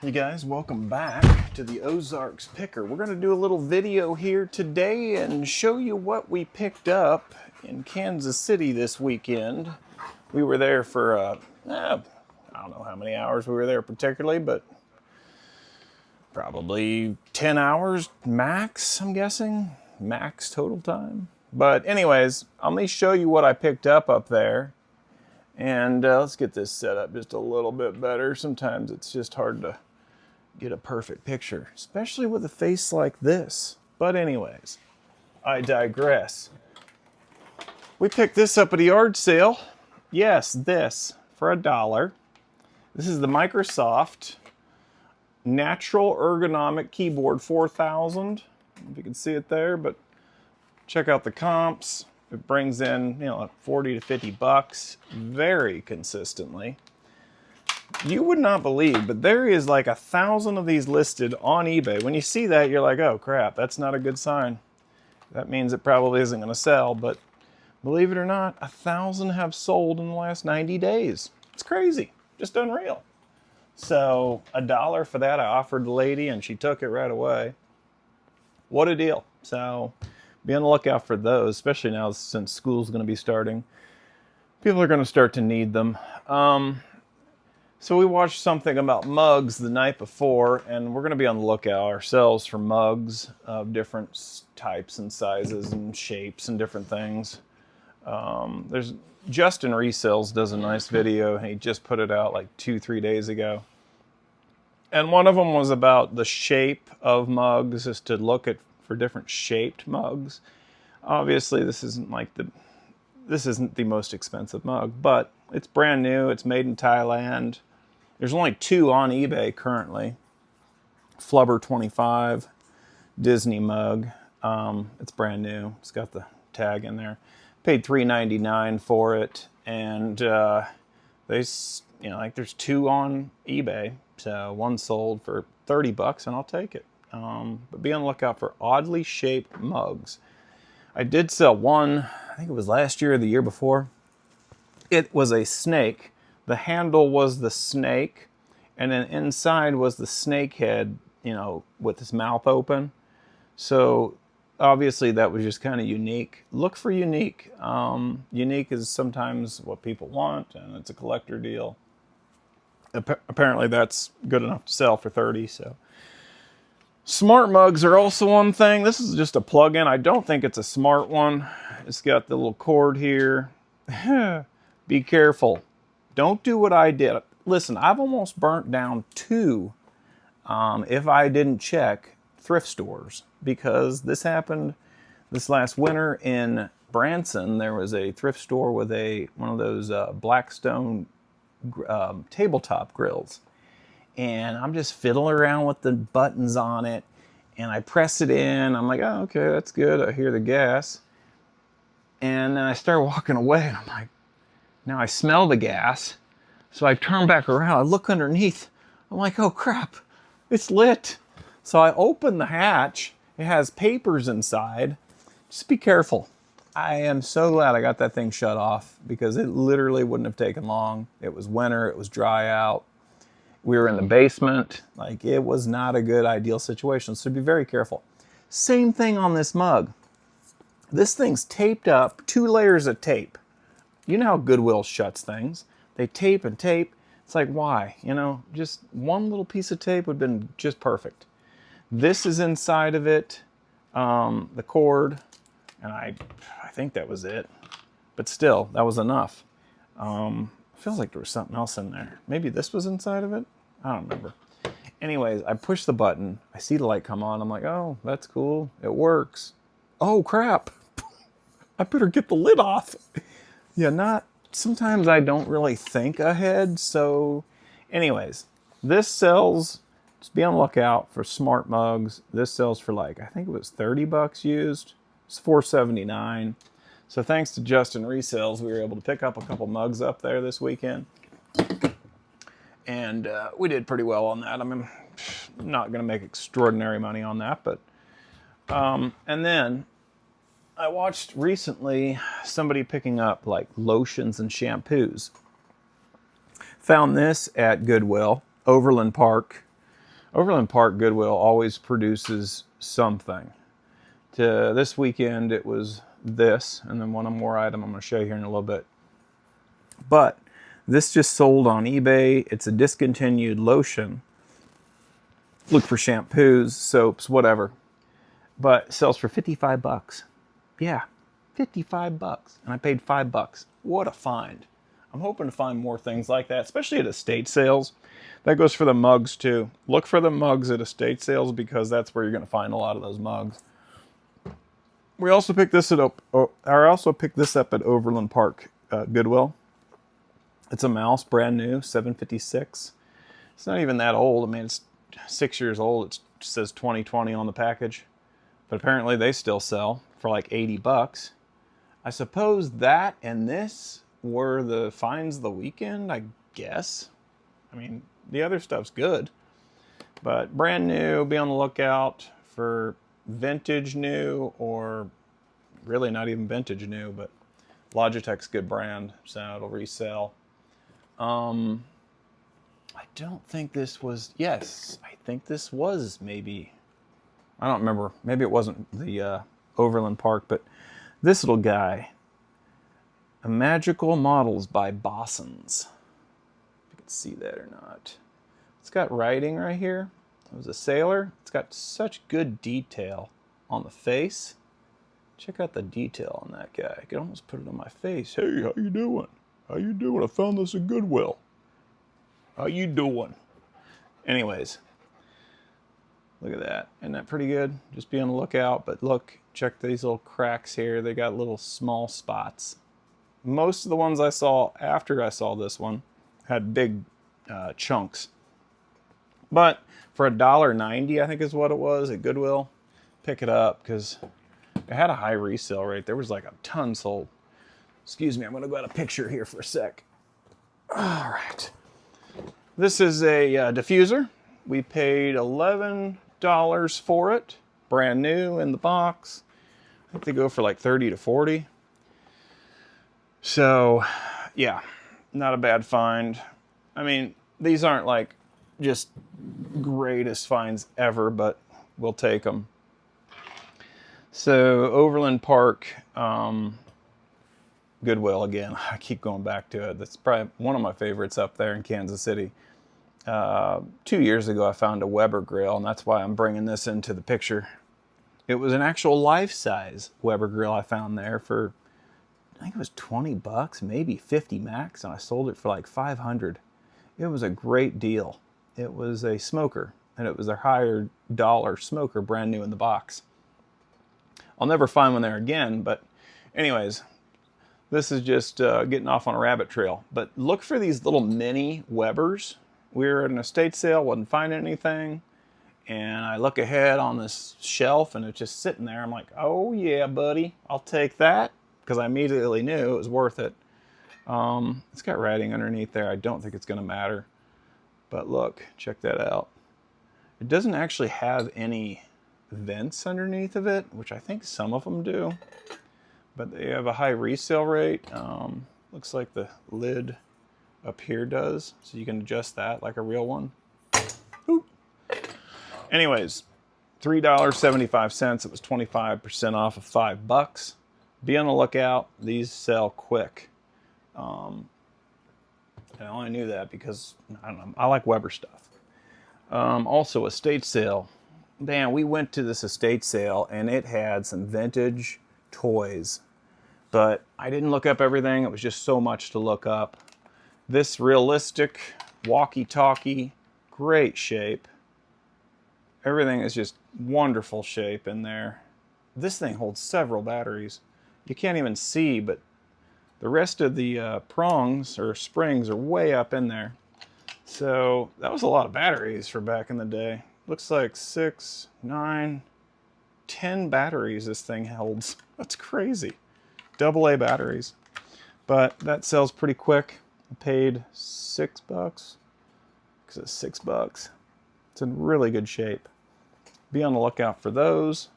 Hey guys, welcome back to the Ozarks Picker. We're going to do a little video here today and show you what we picked up in Kansas City this weekend. We were there for, I don't know how many hours we were there particularly, but probably 10 hours max, I'm guessing. Max total time. But anyways, let me show you what I picked up there. And let's get this set up just a little bit better. Sometimes it's just hard to get a perfect picture, especially with a face like this. But anyways, I digress. We picked this up at a yard sale. Yes, this for $1. This is the Microsoft Natural Ergonomic Keyboard 4000. If you can see it there, but check out the comps. It brings in, like 40 to 50 bucks very consistently. You would not believe, but there is like 1,000 of these listed on eBay. When you see that, you're like, oh crap, that's not a good sign. That means it probably isn't going to sell, but believe it or not, 1,000 have sold in the last 90 days. It's crazy, just unreal. So $1 for that I offered the lady and she took it right away. What a deal. So be on the lookout for those, especially now since school's going to be starting. People are going to start to need them. So we watched something about mugs the night before, and we're going to be on the lookout ourselves for mugs of different types and sizes and shapes and different things. There's Justin Resells does a nice video, and he just put it out like 2-3 days ago. And one of them was about the shape of mugs, just to look for different shaped mugs. Obviously, this isn't the most expensive mug, but it's brand new. It's made in Thailand. There's only 2 on eBay currently. Flubber 25 Disney mug. It's brand new. It's got the tag in there. Paid $3.99 for it, and there's 2 on eBay. So one sold for 30 bucks, and I'll take it. But be on the lookout for oddly shaped mugs. I did sell one, I think it was last year or the year before. It was a snake. The handle was the snake, and then inside was the snake head, with his mouth open. So obviously that was just kind of unique. Look for unique. Unique is sometimes what people want, and it's a collector deal. Apparently that's good enough to sell for 30. So smart mugs are also one thing. This is just a plug-in. I don't think it's a smart one. It's got the little cord here. Be careful. Don't do what I did. Listen, I've almost burnt down 2 if I didn't check thrift stores, because this happened this last winter in Branson. There was a thrift store with one of those Blackstone tabletop grills. And I'm just fiddling around with the buttons on it, and I press it in. I'm like, oh, okay, that's good. I hear the gas. And then I start walking away, and I'm like, now I smell the gas. So I turn back around. I look underneath. I'm like, oh, crap. It's lit. So I open the hatch. It has papers inside. Just be careful. I am so glad I got that thing shut off, because it literally wouldn't have taken long. It was winter. It was dry out. We were in the basement. Like, it was not a good, ideal situation. So be very careful. Same thing on this mug. This thing's taped up, 2 layers of tape. You know how Goodwill shuts things. They tape and tape. It's like, why? Just one little piece of tape would have been just perfect. This is inside of it, the cord, and I think that was it. But still, that was enough. Feels like there was something else in there. Maybe this was inside of it? I don't remember. Anyways, I push the button. I see the light come on. I'm like, oh, that's cool. It works. Oh, crap. I better get the lid off. Sometimes I don't really think ahead. So anyways, this sells, just be on the lookout for smart mugs. This sells for I think it was 30 bucks used. It's $4.79. So thanks to Justin Resells, we were able to pick up a couple mugs up there this weekend. And we did pretty well on that. I mean, not going to make extraordinary money on that, but and then I watched recently somebody picking up lotions and shampoos. Found this at Goodwill, Overland Park. Overland Park Goodwill always produces something. This weekend it was this, and then one more item I'm going to show you here in a little bit. But this just sold on eBay. It's a discontinued lotion. Look for shampoos, soaps, whatever. But it sells for 55 bucks. Yeah, 55 bucks. And I paid $5. What a find. I'm hoping to find more things like that, especially at estate sales. That goes for the mugs too. Look for the mugs at estate sales because that's where you're going to find a lot of those mugs. We also picked this up. I also picked this up at Overland Park Goodwill. It's a mouse, brand new, $7.56. It's not even that old. I mean, it's 6 years old. It says 2020 on the package, but apparently they still sell for like 80 bucks. I suppose that and this were the finds of the weekend, I guess. I mean, the other stuff's good, but brand new. Be on the lookout for vintage new, or really not even vintage new, but Logitech's good brand, so it'll resell. I don't think this was, yes, I think this was maybe, I don't remember, maybe it wasn't the Overland Park, but this little guy, A Magical Models by Bossons. If you can see that or not. It's got writing right here. It was a sailor. It's got such good detail on the face. Check out the detail on that guy. I could almost put it on my face. Hey, how you doing? How you doing? I found this at Goodwill. How you doing? Anyways, look at that. Isn't that pretty good? Just be on the lookout. But look, check these little cracks here. They got little small spots. Most of the ones I saw after I saw this one had big chunks. But for $1.90, I think is what it was at Goodwill, pick it up because it had a high resale rate. There was like a ton sold. Excuse me, I'm going to go out a picture here for a sec. All right. This is a diffuser. We paid $11 for it. Brand new in the box. I think they go for like 30 to 40. So, yeah, not a bad find. I mean, these aren't like just greatest finds ever, but we'll take them. So, Overland Park Goodwill again. I keep going back to it. That's probably one of my favorites up there in Kansas City. 2 years ago, I found a Weber grill, and that's why I'm bringing this into the picture. It was an actual life-size Weber grill I found there for, I think it was 20 bucks, maybe 50 max, and I sold it for like 500. It was a great deal. It was a smoker, and it was a higher dollar smoker, brand new in the box. I'll never find one there again, but anyways, this is just getting off on a rabbit trail. But look for these little mini Webers. We were at an estate sale, wasn't finding anything, and I look ahead on this shelf, and it's just sitting there. I'm like, oh yeah, buddy, I'll take that, because I immediately knew it was worth it. It's got writing underneath there. I don't think it's going to matter. But look, check that out. It doesn't actually have any vents underneath of it, which I think some of them do. But they have a high resale rate. Looks like the lid up here does, so you can adjust that like a real one. Oop. Anyways, $3.75. It was 25% off of $5. Be on the lookout. These sell quick. And I only knew that because, I don't know, I like Weber stuff. Also, estate sale. Man, we went to this estate sale and it had some vintage toys. But I didn't look up everything. It was just so much to look up. This realistic walkie-talkie, great shape. Everything is just wonderful shape in there. This thing holds several batteries. You can't even see, but the rest of the prongs or springs are way up in there. So that was a lot of batteries for back in the day. Looks like 6, 9, 10 batteries this thing holds. That's crazy. AA batteries. But that sells pretty quick. I paid $6 because it's $6. It's in really good shape. Be on the lookout for those.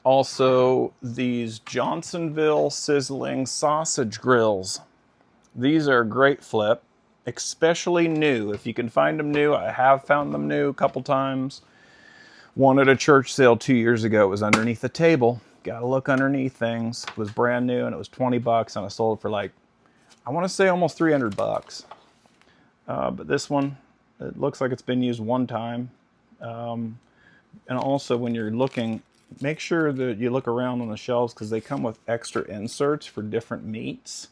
Also, these Johnsonville sizzling sausage grills. These are a great flip. especially new. If you can find them new, I have found them new a couple times. One at a church sale 2 years ago. It was underneath the table. Gotta look underneath things. It was brand new and it was 20 bucks and I sold it for like, I want to say almost 300 bucks. But this one, it looks like it's been used one time. And also when you're looking, make sure that you look around on the shelves because they come with extra inserts for different meats.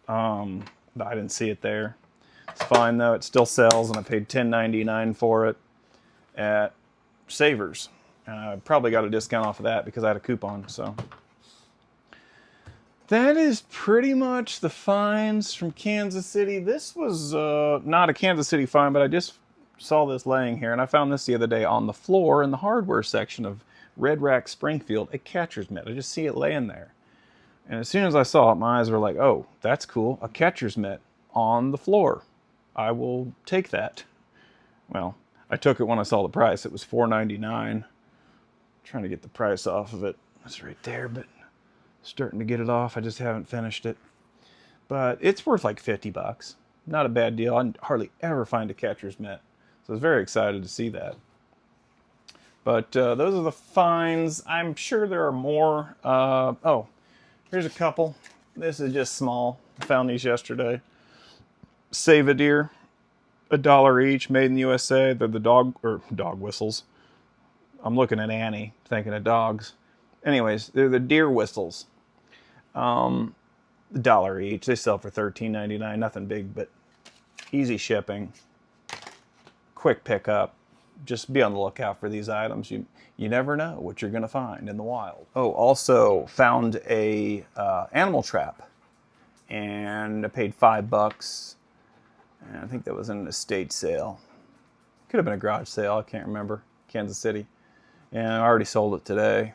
But I didn't see it there. It's fine though, it still sells and I paid $10.99 for it at Savers. I probably got a discount off of that because I had a coupon, so. That is pretty much the finds from Kansas City. This was not a Kansas City find, but I just saw this laying here, and I found this the other day on the floor in the hardware section of Red Rack Springfield, a catcher's mitt. I just see it laying there. And as soon as I saw it, my eyes were like, oh, that's cool, a catcher's mitt on the floor. I will take that. Well, I took it when I saw the price. It was $4.99. Trying to get the price off of it. It's right there, but starting to get it off. I just haven't finished it. But it's worth like 50 bucks. Not a bad deal. I hardly ever find a catcher's mitt. So I was very excited to see that. But those are the finds. I'm sure there are more. Oh, here's a couple. This is just small. I found these yesterday. Save-A-Deer. $1 each, made in the USA. They're the dog whistles. I'm looking at Annie, thinking of dogs. Anyways, they're the deer whistles. $1 each. They sell for $13.99. Nothing big, but easy shipping. Quick pickup. Just be on the lookout for these items. You never know what you're going to find in the wild. Oh, also found a animal trap, and I paid $5. And I think that was an estate sale. Could have been a garage sale. I can't remember. Kansas City. And I already sold it today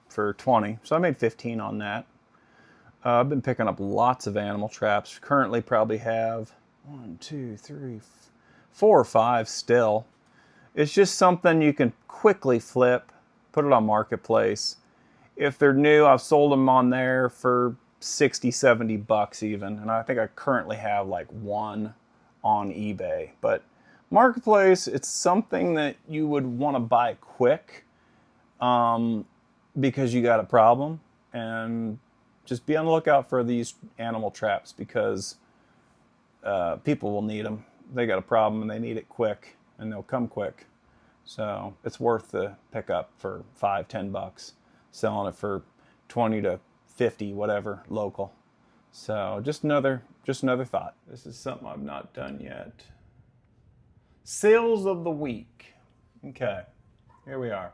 for $20. So I made $15 on that. I've been picking up lots of animal traps. Currently probably have 1, 2, 3, 4 or 5 still. It's just something you can quickly flip, put it on Marketplace. If they're new, I've sold them on there for 60, 70 bucks even. And I think I currently have like one on eBay. But Marketplace, it's something that you would want to buy quick because you got a problem. And just be on the lookout for these animal traps because people will need them. They got a problem and they need it quick, and they'll come quick. So it's worth the pickup for 5, 10 bucks. Selling it for 20 to 50, whatever, local. So just another thought. This is something I've not done yet. Sales of the week. Okay, here we are.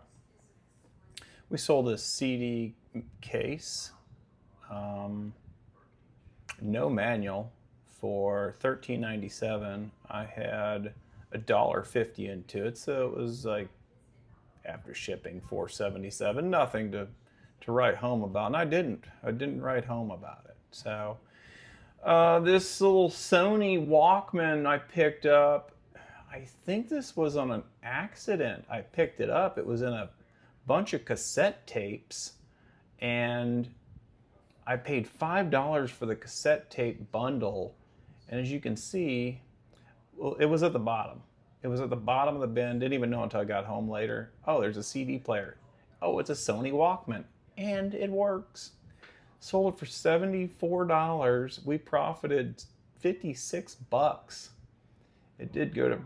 We sold a CD case, no manual, for $13.97. I had $1.50 into it, so it was like, after shipping, $4.77. Nothing to write home about, and I didn't write home about it. So this little Sony Walkman I picked up, I think this was on an accident. I picked it up. It was in a bunch of cassette tapes, and I paid $5 for the cassette tape bundle. And as you can see, well, it was at the bottom. It was at the bottom of the bin. Didn't even know until I got home later. Oh, there's a CD player. Oh, it's a Sony Walkman. And it works. Sold it for $74. We profited 56 bucks. It did go to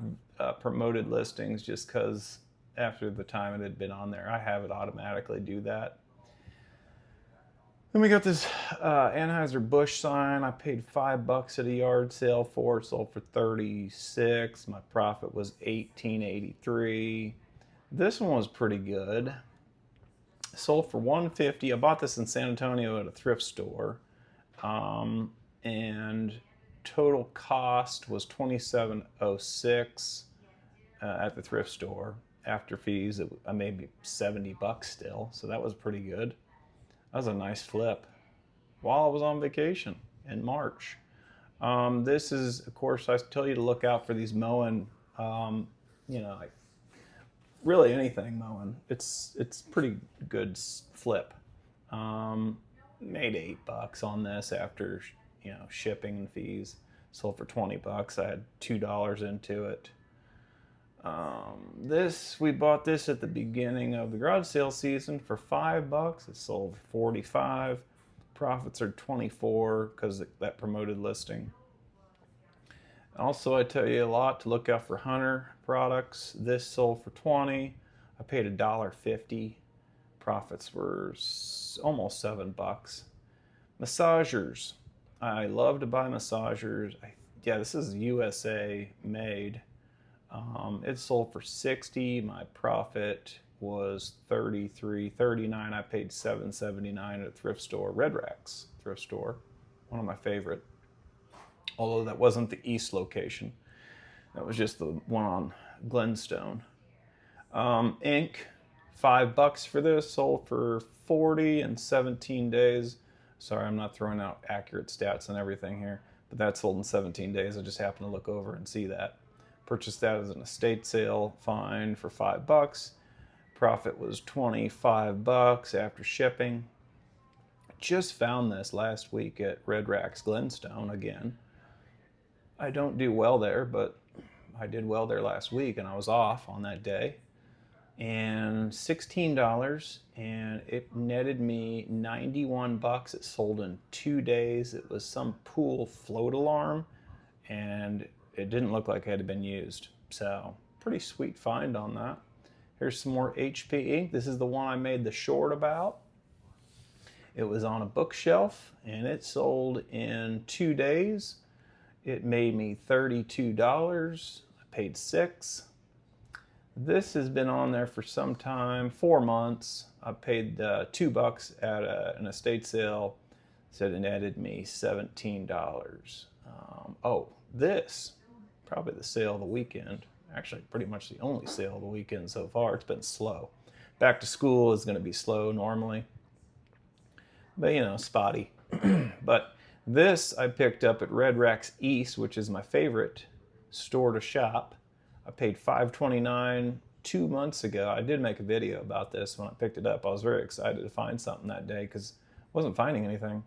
promoted listings just because after the time it had been on there. I have it automatically do that. Then we got this Anheuser-Busch sign. I paid $5 at a yard sale for it. Sold for $36. My profit was $18.83. This one was pretty good. Sold for $150. I bought this in San Antonio at a thrift store. And total cost was $27.06 at the thrift store. After fees, I made me $70 still. So that was pretty good. That was a nice flip while I was on vacation in March. This is, of course, I tell you to look out for these mowing, like really anything mowing. It's pretty good flip. Made $8 on this after shipping and fees. Sold for 20 bucks. I had $2 into it. We bought this at the beginning of the garage sale season for 5 bucks. It sold for 45. Profits are 24 because that promoted listing. Also, I tell you a lot to look out for Hunter products. This sold for 20. I paid $1.50. Profits were almost 7 bucks. Massagers. I love to buy massagers. Yeah, this is USA made. It sold for 60. My profit was 33, 39. I paid $7.79 at a thrift store, Red Racks thrift store, one of my favorite. Although that wasn't the East location, that was just the one on Glenstone. Ink, 5 bucks for this, sold for 40 in 17 days. Sorry, I'm not throwing out accurate stats and everything here, but that sold in 17 days. I just happened to look over and see that. Purchased that as an estate sale, fine, for 5 bucks. Profit was 25 bucks after shipping. Just found this last week at Red Racks Glenstone again. I don't do well there, but I did well there last week, and I was off on that day. And $16, and it netted me 91 bucks. It sold in 2 days. It was some pool float alarm, and it didn't look like it had been used. So pretty sweet find on that. Here's some more HP ink. This is the one I made the short about. It was on a bookshelf, and it sold in 2 days. It made me $32. I paid $6. This has been on there for some time, 4 months. I paid $2 at an estate sale. Said it netted me $17. This, probably the sale of the weekend. Actually, pretty much the only sale of the weekend so far. It's been slow. Back to school is going to be slow normally. But, you know, spotty. But this I picked up at Red Racks East, which is my favorite store to shop. I paid $5.29 2 months ago. I did make a video about this when I picked it up. I was very excited to find something that day because I wasn't finding anything.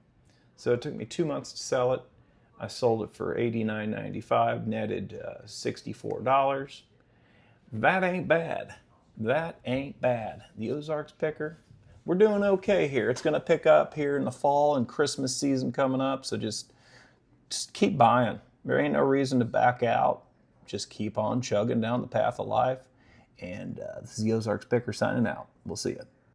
So it took me 2 months to sell it. I sold it for $89.95, netted $64. That ain't bad. That ain't bad. The Ozarks picker, we're doing okay here. It's going to pick up here in the fall and Christmas season coming up, so just keep buying. There ain't no reason to back out. Just keep on chugging down the path of life. And this is the Ozarks picker signing out. We'll see you.